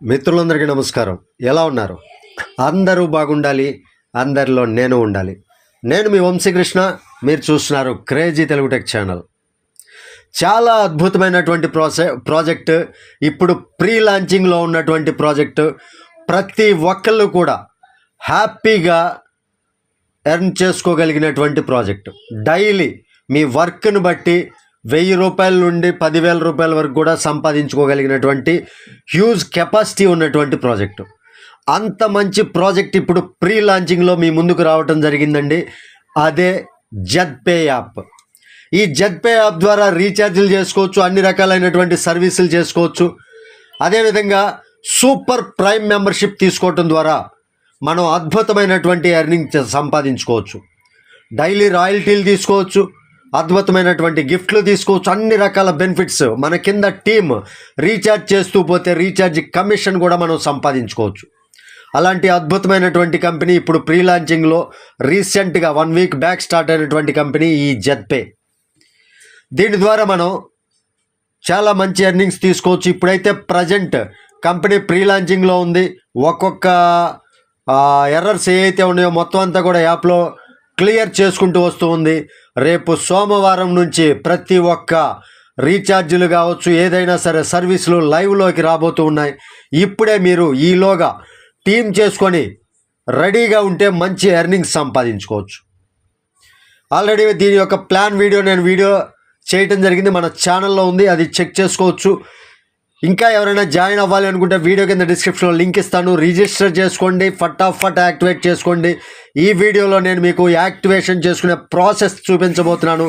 మిత్రులందరికీ నమస్కారం. ఎలా ఉన్నారు? అందరూ బాగుండాలి, అందరిలో నేను ఉండాలి. నేను మీ వంశీకృష్ణ. మీరు చూస్తున్నారు క్రేజీ తెలుగు టెక్ ఛానల్. చాలా అద్భుతమైనటువంటి ప్రాజెక్టు, ఇప్పుడు ప్రీ లాంచింగ్లో ఉన్నటువంటి ప్రాజెక్టు. ప్రతి ఒక్కళ్ళు కూడా హ్యాపీగా ఎర్న్ చేసుకోగలిగినటువంటి ప్రాజెక్టు. డైలీ మీ వర్క్ను బట్టి 1000 రూపాయల నుండి 10,000 రూపాయల వరకు కూడా సంపాదించుకోగలిగినటువంటి హ్యూజ్ కెపాసిటీ ఉన్నటువంటి ప్రాజెక్టు. అంత మంచి ప్రాజెక్ట్ ఇప్పుడు ప్రీ లాంచింగ్లో మీ ముందుకు రావటం జరిగిందండి. అదే జెడ్పే యాప్. ఈ జెడ్పే యాప్ ద్వారా రీఛార్జీలు చేసుకోవచ్చు, అన్ని రకాలైనటువంటి సర్వీసులు చేసుకోవచ్చు. అదేవిధంగా సూపర్ ప్రైమ్ మెంబర్షిప్ తీసుకోవటం ద్వారా మనం అద్భుతమైనటువంటి ఎర్నింగ్ సంపాదించుకోవచ్చు. డైలీ రాయల్టీలు తీసుకోవచ్చు, అద్భుతమైనటువంటి గిఫ్ట్లు తీసుకోవచ్చు, అన్ని రకాల బెనిఫిట్స్. మన కింద టీమ్ రీఛార్జ్ చేస్తూ పోతే రీఛార్జ్ కమిషన్ కూడా మనం సంపాదించుకోవచ్చు. అలాంటి అద్భుతమైనటువంటి కంపెనీ ఇప్పుడు ప్రీ లాంచింగ్లో రీసెంట్గా 1 వీక్ బ్యాక్ స్టార్ట్ అయినటువంటి కంపెనీ ఈ జెడ్పే. దీని ద్వారా మనం చాలా మంచి ఎర్నింగ్స్ తీసుకోవచ్చు. ఇప్పుడైతే ప్రజెంట్ కంపెనీ ప్రీ లాంచింగ్లో ఉంది. ఒక్కొక్క ఎర్రర్స్ ఏవైతే ఉన్నాయో మొత్తం అంతా కూడా యాప్లో క్లియర్ చేసుకుంటూ వస్తూ ఉంది. రేపు సోమవారం నుంచి ప్రతి ఒక్క రీఛార్జీలు కావచ్చు, ఏదైనా సరే సర్వీసులు లైవ్లోకి రాబోతూ ఉన్నాయి. ఇప్పుడే మీరు ఈలోగా టీం చేసుకొని రెడీగా ఉంటే మంచి ఎర్నింగ్స్ సంపాదించుకోవచ్చు. ఆల్రెడీ దీని యొక్క ప్లాన్ వీడియో చేయటం జరిగింది, మన ఛానల్లో ఉంది, అది చెక్ చేసుకోవచ్చు. ఇంకా ఎవరైనా జాయిన్ అవ్వాలి అనుకుంటే వీడియో కింద డిస్క్రిప్షన్లో లింక్ ఇస్తాను. రిజిస్టర్ చేసుకోండి, ఫటాఫట్ యాక్టివేట్ చేసుకోండి. ఈ వీడియోలో నేను మీకు యాక్టివేషన్ చేసుకునే ప్రాసెస్ చూపించబోతున్నాను.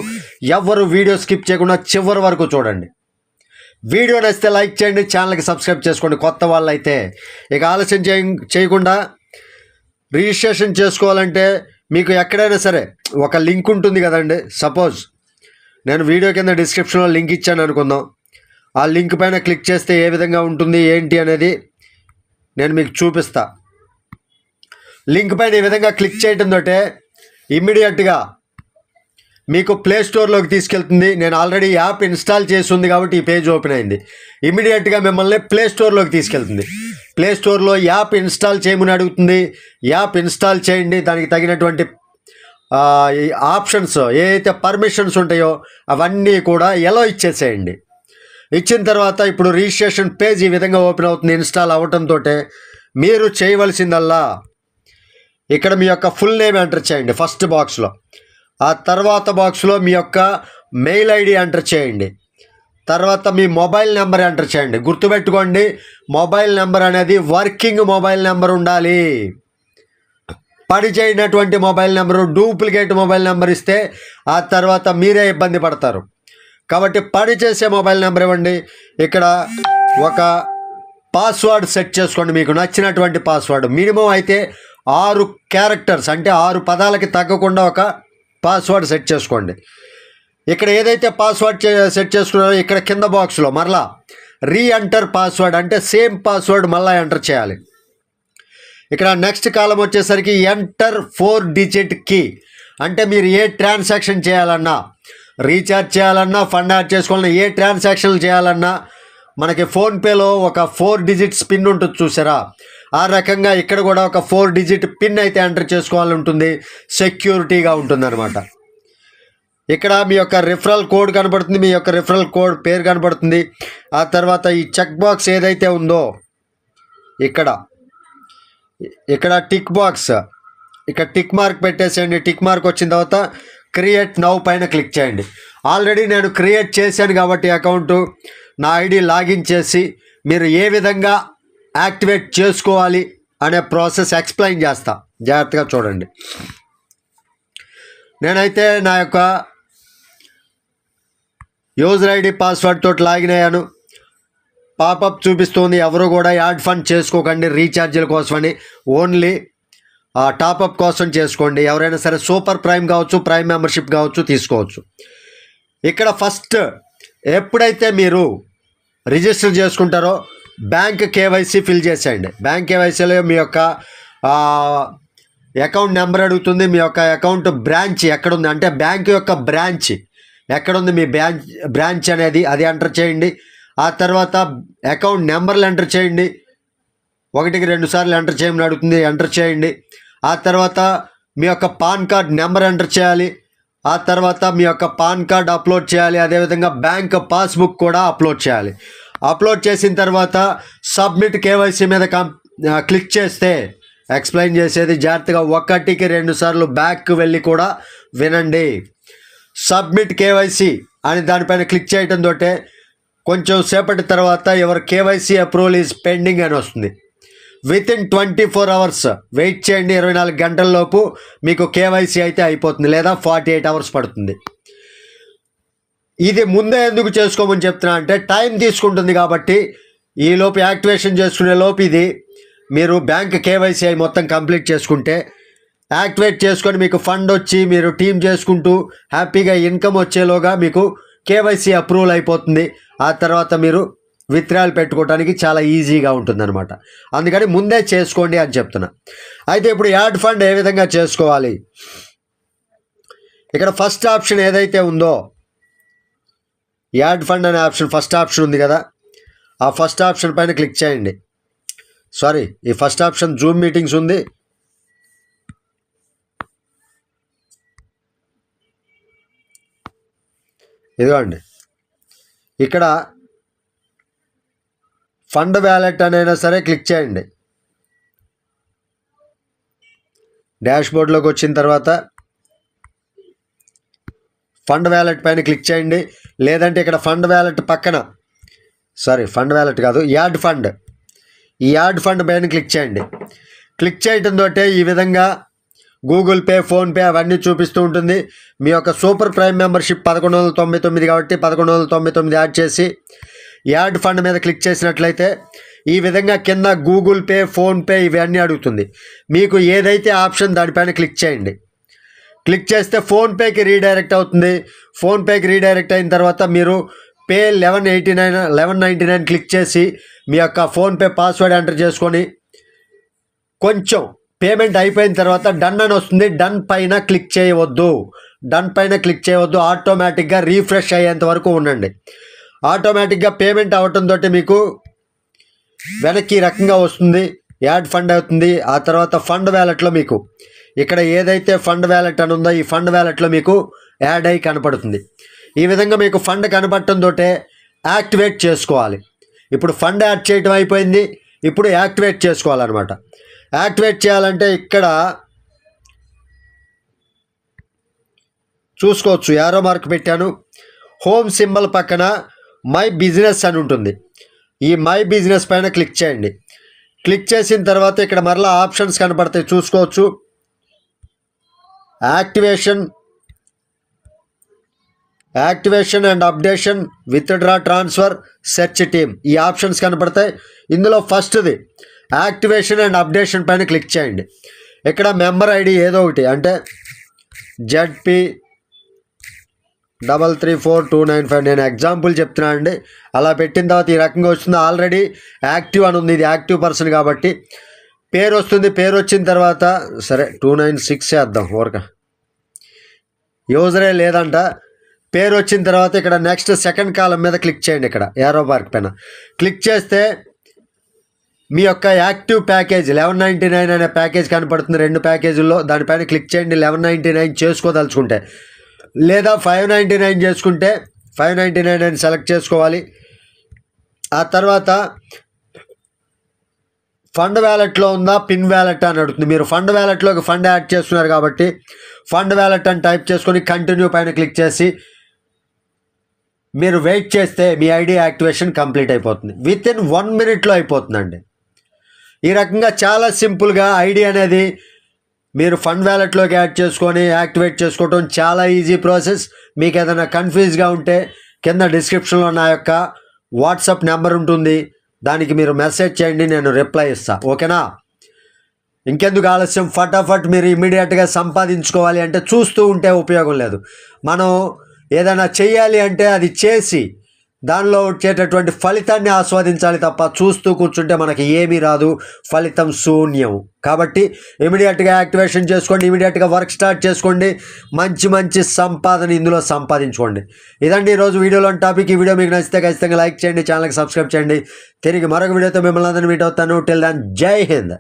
ఎవరు వీడియో స్కిప్ చేయకుండా చివరి వరకు చూడండి. వీడియో నచ్చితే లైక్ చేయండి, ఛానల్కి సబ్స్క్రైబ్ చేసుకోండి కొత్త వాళ్ళు అయితే. ఇక ఆలస్యం చేయకుండా రిజిస్ట్రేషన్ చేసుకోవాలంటే మీకు ఎక్కడైనా సరే ఒక లింక్ ఉంటుంది కదండి. సపోజ్ నేను వీడియో కింద డిస్క్రిప్షన్లో లింక్ ఇచ్చాను అనుకుందాం. ఆ లింక్ పైన క్లిక్ చేస్తే ఏ విధంగా ఉంటుంది ఏంటి అనేది నేను మీకు చూపిస్తా. లింక్ పైన ఈ విధంగా క్లిక్ చేయడంతో ఇమ్మీడియట్గా మీకు ప్లే స్టోర్లోకి తీసుకెళ్తుంది. నేను ఆల్రెడీ యాప్ ఇన్స్టాల్ చేసి ఉంది కాబట్టి ఈ పేజ్ ఓపెన్ అయింది. ఇమ్మీడియట్గా మిమ్మల్ని ప్లే స్టోర్లోకి తీసుకెళ్తుంది. ప్లే స్టోర్లో యాప్ ఇన్స్టాల్ చేయమని అడుగుతుంది. యాప్ ఇన్స్టాల్ చేయండి. దానికి తగినటువంటి ఆప్షన్స్ ఏవైతే పర్మిషన్స్ ఉంటాయో అవన్నీ కూడా ఎలో ఇచ్చేసేయండి. ఇచ్చిన తర్వాత ఇప్పుడు రిజిస్ట్రేషన్ పేజ్ ఈ విధంగా ఓపెన్ అవుతుంది. ఇన్స్టాల్ అవ్వటంతో మీరు చేయవలసిందల్లా ఇక్కడ మీ యొక్క ఫుల్ నేమ్ ఎంటర్ చేయండి ఫస్ట్ బాక్స్లో. ఆ తర్వాత బాక్స్లో మీ యొక్క మెయిల్ ఐడి ఎంటర్ చేయండి. తర్వాత మీ మొబైల్ నెంబర్ ఎంటర్ చేయండి. గుర్తుపెట్టుకోండి, మొబైల్ నెంబర్ అనేది వర్కింగ్ మొబైల్ నెంబర్ ఉండాలి. పని చేయనటువంటి mobile number, duplicate mobile number ఇస్తే ఆ తర్వాత మీరే ఇబ్బంది పడతారు. కాబట్టి పని చేసే మొబైల్ నెంబర్ ఇవ్వండి. ఇక్కడ ఒక పాస్వర్డ్ సెట్ చేసుకోండి, మీకు నచ్చినటువంటి పాస్వర్డ్. మినిమం అయితే 6 క్యారెక్టర్స్ అంటే 6 పదాలకి తగ్గకుండా ఒక పాస్వర్డ్ సెట్ చేసుకోండి. ఇక్కడ ఏదైతే పాస్వర్డ్ సెట్ చేసుకున్నారో ఇక్కడ కింద బాక్స్లో మరలా రీఎంటర్ పాస్వర్డ్ అంటే సేమ్ పాస్వర్డ్ మళ్ళీ ఎంటర్ చేయాలి. ఇక్కడ నెక్స్ట్ కాలం వచ్చేసరికి ఎంటర్ 4 డిజిట్ కీ అంటే మీరు ఏ ట్రాన్సాక్షన్ చేయాలన్నా, రీఛార్జ్ చేయాలన్నా, ఫండ్ యాడ్ చేసుకోవాలన్నా, ఏ ట్రాన్సాక్షన్లు చేయాలన్నా మనకి ఫోన్పేలో ఒక 4 డిజిట్స్ పిన్ ఉంటుంది చూసారా, ఆ రకంగా ఇక్కడ కూడా ఒక 4 డిజిట్ పిన్ అయితే ఎంటర్ చేసుకోవాలని ఉంటుంది. సెక్యూరిటీగా ఉంటుందన్నమాట. ఇక్కడ మీ యొక్క రిఫరల్ కోడ్ కనబడుతుంది, మీ యొక్క రిఫరల్ కోడ్ పేరు కనబడుతుంది. ఆ తర్వాత ఈ చెక్ బాక్స్ ఏదైతే ఉందో ఇక్కడ టిక్ బాక్స్, ఇక్కడ టిక్ మార్క్ పెట్టేసేయండి. టిక్ మార్క్ వచ్చిన తర్వాత క్రియేట్ నౌ పైన క్లిక్ చేయండి. ఆల్రెడీ నేను క్రియేట్ చేశాను కాబట్టి అకౌంటు, నా ఐడి లాగిన్ చేసి మీరు ఏ విధంగా యాక్టివేట్ చేసుకోవాలి అనే ప్రాసెస్ ఎక్స్ప్లెయిన్ చేస్తా, జాగ్రత్తగా చూడండి. నేనైతే నా యొక్క యూజర్ ఐడి పాస్వర్డ్ తోటి లాగిన్ అయ్యాను. పాపప్ చూపిస్తుంది, ఎవరు కూడా యాడ్ ఫండ్ చేసుకోకండి రీఛార్జీల కోసమని, ఓన్లీ టాపప్ కోసం చేసుకోండి. ఎవరైనా సరే సూపర్ ప్రైమ్ కావచ్చు, ప్రైమ్ మెంబర్షిప్ కావచ్చు, తీసుకోవచ్చు. ఇక్కడ ఫస్ట్ ఎప్పుడైతే మీరు రిజిస్టర్ చేసుకుంటారో బ్యాంక్ కేవైసీ ఫిల్ చేసేయండి. బ్యాంక్ కేవైసీలో మీ యొక్క అకౌంట్ నెంబర్ అడుగుతుంది, మీ యొక్క అకౌంట్ బ్రాంచ్ ఎక్కడుంది అంటే బ్యాంక్ యొక్క బ్రాంచ్ ఎక్కడుంది, మీ బ్రాంచ్ అనేది అది ఎంటర్ చేయండి. ఆ తర్వాత అకౌంట్ నెంబర్లు ఎంటర్ చేయండి. 1కి 2 సార్లు ఎంటర్ చేయమని అడుగుతుంది, ఎంటర్ చేయండి. ఆ తర్వాత మీ యొక్క పాన్ కార్డ్ నెంబర్ ఎంటర్ చేయాలి. ఆ తర్వాత మీ యొక్క పాన్ కార్డ్ అప్లోడ్ చేయాలి. అదేవిధంగా బ్యాంక్ పాస్బుక్ కూడా అప్లోడ్ చేయాలి. అప్లోడ్ చేసిన తర్వాత సబ్మిట్ కేవైసీ మీద క్లిక్ చేస్తే, ఎక్స్ప్లెయిన్ చేసేది జాగ్రత్తగా 1కి 2 సార్లు బ్యాక్ వెళ్ళి కూడా వినండి. సబ్మిట్ కేవైసీ అని దానిపైన క్లిక్ చేయడంతో కొంచెం సేపటి తర్వాత your KYC approval is pending అని వస్తుంది. వితిన్ 24 అవర్స్ వెయిట్ చేయండి. 24 గంటల్లోపు మీకు కేవైసీ అయితే అయిపోతుంది, లేదా 48 అవర్స్ పడుతుంది. ఇది ముందే ఎందుకు చేసుకోమని చెప్తున్నా అంటే టైం తీసుకుంటుంది కాబట్టి, ఈలోపు యాక్టివేషన్ చేసుకునే లోపు ఇది మీరు బ్యాంక్ కేవైసీ అయి మొత్తం కంప్లీట్ చేసుకుంటే, యాక్టివేట్ చేసుకొని మీకు ఫండ్ వచ్చి మీరు టీం చేసుకుంటూ హ్యాపీగా ఇన్కమ్ వచ్చేలోగా మీకు కేవైసీ అప్రూవల్ అయిపోతుంది. ఆ తర్వాత మీరు విత్డ్రాయల్ పెట్టుకోవడానికి చాలా ఈజీగా ఉంటుందన్నమాట. అందుకని ముందే చేసుకోండి అని చెప్తున్నా. అయితే ఇప్పుడు యాడ్ ఫండ్ ఏ విధంగా చేసుకోవాలి? ఇక్కడ ఫస్ట్ ఆప్షన్ ఏదైతే ఉందో, యాడ్ ఫండ్ అనే ఆప్షన్, ఫస్ట్ ఆప్షన్ ఉంది కదా, ఆ ఫస్ట్ ఆప్షన్ పైన క్లిక్ చేయండి. సారీ, ఈ ఫస్ట్ ఆప్షన్ జూమ్ మీటింగ్స్ ఉంది. ఇదిగోండి, ఇక్కడ ఫండ్ వ్యాలెట్ అనైనా సరే క్లిక్ చేయండి. డాష్బోర్డ్లోకి వచ్చిన తర్వాత ఫండ్ వ్యాలెట్ పైన క్లిక్ చేయండి. లేదంటే ఇక్కడ ఫండ్ వ్యాలెట్ పక్కన, సారీ ఫండ్ వ్యాలెట్ కాదు, యాడ్ ఫండ్, ఈ యాడ్ ఫండ్ పైన క్లిక్ చేయండి. క్లిక్ చేయడంతో ఈ విధంగా గూగుల్ పే, ఫోన్పే అవన్నీ చూపిస్తూ ఉంటుంది. మీ యొక్క సూపర్ ప్రైమ్ మెంబర్షిప్ 1199 కాబట్టి 1199 యాడ్ చేసి యాడ్ ఫండ్ మీద క్లిక్ చేసినట్లయితే ఈ విధంగా కింద గూగుల్ పే, ఫోన్పే ఇవన్నీ అడుగుతుంది. మీకు ఏదైతే ఆప్షన్ దానిపైన క్లిక్ చేయండి. క్లిక్ చేస్తే ఫోన్పేకి రీడైరెక్ట్ అవుతుంది. ఫోన్పేకి రీడైరెక్ట్ అయిన తర్వాత మీరు పే 1199 క్లిక్ చేసి మీ యొక్క ఫోన్పే పాస్వర్డ్ ఎంటర్ చేసుకొని కొంచెం పేమెంట్ అయిపోయిన తర్వాత డన్ అని వస్తుంది. డన్ పైన క్లిక్ చేయవద్దు, డన్ పైన క్లిక్ చేయవద్దు. ఆటోమేటిక్గా రీఫ్రెష్ అయ్యేంత వరకు ఉండండి. ఆటోమేటిక్గా పేమెంట్ అవటంతో మీకు వెనక్కి రకంగా వస్తుంది, యాడ్ ఫండ్ అవుతుంది. ఆ తర్వాత ఫండ్ వ్యాలెట్లో మీకు ఇక్కడ ఏదైతే ఫండ్ వ్యాలెట్ అని ఉందో ఈ ఫండ్ వ్యాలెట్లో మీకు యాడ్ అయ్యి కనపడుతుంది. ఈ విధంగా మీకు ఫండ్ కనపడటంతో యాక్టివేట్ చేసుకోవాలి. ఇప్పుడు ఫండ్ యాడ్ చేయటం అయిపోయింది, ఇప్పుడు యాక్టివేట్ చేసుకోవాలన్నమాట. యాక్టివేట్ చేయాలంటే ఇక్కడ చూసుకోవచ్చు, యారో మార్క్ పెట్టాను. హోమ్ సింబల్ పక్కన మై బిజినెస్ అని ఉంటుంది. ఈ మై బిజినెస్ పైన క్లిక్ చేయండి. క్లిక్ చేసిన తర్వాత ఇక్కడ మరలా ఆప్షన్స్ కనపడతాయి, చూసుకోవచ్చు. Activation and updation, withdraw, transfer, search team, ఈ ఆప్షన్స్ కనపడతాయి. ఇందులో ఫస్ట్ది యాక్టివేషన్ అండ్ అప్డేషన్ పైన క్లిక్ చేయండి. ఇక్కడ మెంబర్ ఐడి ఏదో ఒకటి, అంటే ZP33295, నేను ఎగ్జాంపుల్ చెప్తున్నాను అండి. అలా పెట్టిన తర్వాత ఈ రకంగా వస్తుంది. ఆల్రెడీ యాక్టివ్ అని ఉంది, ఇది యాక్టివ్ పర్సన్ కాబట్టి పేరు వస్తుంది. పేరు వచ్చిన తర్వాత సరే 296 చేద్దాం, ఊరక యూజరే లేదంట. పేరు వచ్చిన తర్వాత ఇక్కడ నెక్స్ట్ సెకండ్ కాలం మీద క్లిక్ చేయండి. ఇక్కడ యారో మార్క్ పైన క్లిక్ చేస్తే మీ యొక్క యాక్టివ్ ప్యాకేజ్ 1199 అనే ప్యాకేజ్ కనపడుతుంది 2 ప్యాకేజీల్లో. దానిపైన క్లిక్ చేయండి. 1199 చేసుకోదలుచుకుంటే, లేదా 599 చేసుకుంటే 599 అని సెలెక్ట్ చేసుకోవాలి. ఆ తర్వాత ఫండ్ వ్యాలెట్లో ఉందా పిన్ వ్యాలెట్ అని అడుగుతుంది. మీరు ఫండ్ వ్యాలెట్లోకి ఫండ్ యాడ్ చేస్తున్నారు కాబట్టి ఫండ్ వ్యాలెట్ అని టైప్ చేసుకొని కంటిన్యూ పైన క్లిక్ చేసి మీరు వెయిట్ చేస్తే మీ ఐడి యాక్టివేషన్ కంప్లీట్ అయిపోతుంది. వితిన్ 1 మినిట్లో అయిపోతుందండి. ఈ రకంగా చాలా సింపుల్గా ఐడి అనేది మీరు ఫండ్ వ్యాలెట్లోకి యాడ్ చేసుకొని యాక్టివేట్ చేసుకోవటం చాలా ఈజీ ప్రాసెస్. మీకు ఏదైనా కన్ఫ్యూజ్గా ఉంటే కింద డిస్క్రిప్షన్లో నా యొక్క వాట్సాప్ నెంబర్ ఉంటుంది, దానికి మీరు మెసేజ్ చేయండి, నేను రిప్లై ఇస్తాను. ఓకేనా? ఇంకెందుకు ఆలస్యం, ఫటాఫట్ మీరు ఇమీడియట్గా సంపాదించుకోవాలి అంటే చూస్తూ ఉంటే ఉపయోగం లేదు. మనం ఏదైనా చెయ్యాలి అంటే అది చేసి దానిలో వచ్చేటటువంటి ఫలితాన్ని ఆస్వాదించాలి తప్ప చూస్తూ కూర్చుంటే మనకి ఏమీ రాదు, ఫలితం శూన్యం. కాబట్టి ఇమీడియట్గా యాక్టివేషన్ చేసుకోండి, ఇమీడియట్గా వర్క్ స్టార్ట్ చేసుకోండి, మంచి మంచి సంపాదన ఇందులో సంపాదించుకోండి. ఇదండి ఈరోజు వీడియోలోని టాపిక్. ఈ వీడియో మీకు నచ్చితే ఖచ్చితంగా లైక్ చేయండి, ఛానల్కి సబ్స్క్రైబ్ చేయండి. తిరిగి మరొక వీడియోతో మిమ్మల్ని అందరినీ మీట్ అవుతాను. టిల్ దెన్ జై హింద్.